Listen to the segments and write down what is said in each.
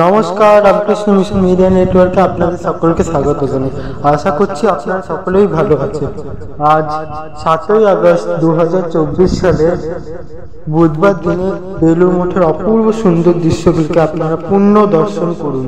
নমস্কার, Ramakrishna mission media নেটওয়ার্কে আপনাদের সকলকে স্বাগত জানাই। আশা করছি আপনারা সকলেই ভালো আছেন। আজ 7ই আগস্ট 2024 সালে বুধবার দিনে বেলুড় মঠের অপূর্ব সুন্দর দৃশ্যগুলিকে আপনারা পূর্ণ দর্শন করুন।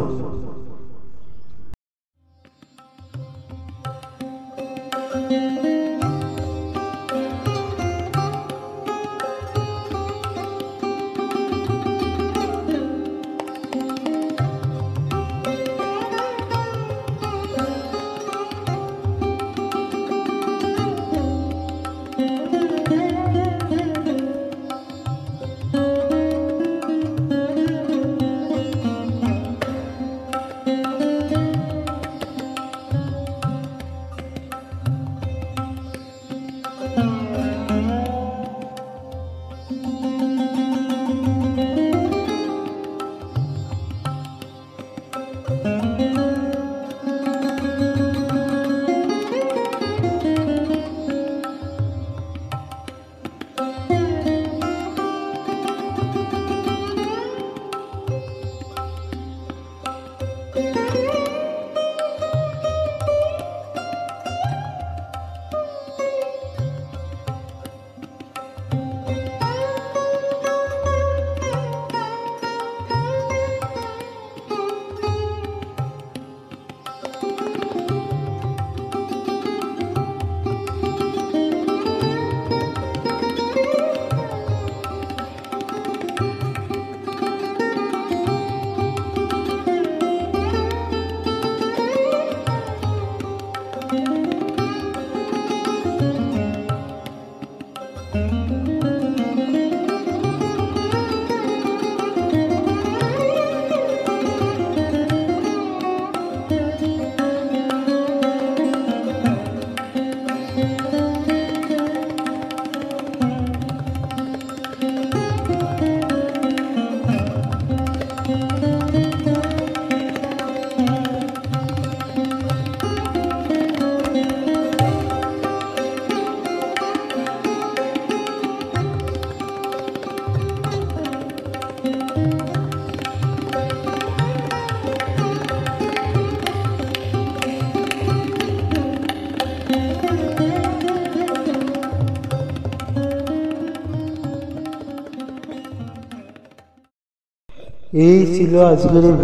এই ছিল আজকের এই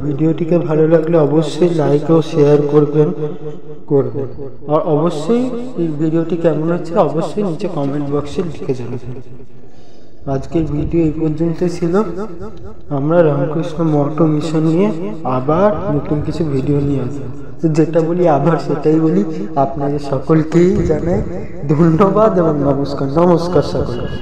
ভিডিওটিকে ভালো লাগলে অবশ্যই লাইক ও শেয়ার করবেন। আর অবশ্যই এই ভিডিওটি কেমন হচ্ছে অবশ্যই নিচে কমেন্ট বক্সে লিখে জানাবেন। আজকের ভিডিও এই পর্যন্তই ছিল। আমরা রামকৃষ্ণ মঠ মিশন নিয়ে আবার নতুন কিছু ভিডিও নিয়ে আসবো। তো যেটা বলি আবার সেটাই বলি, আপনাদের সকলকেই জানাই ধন্যবাদ এবং নমস্কার সকলকে।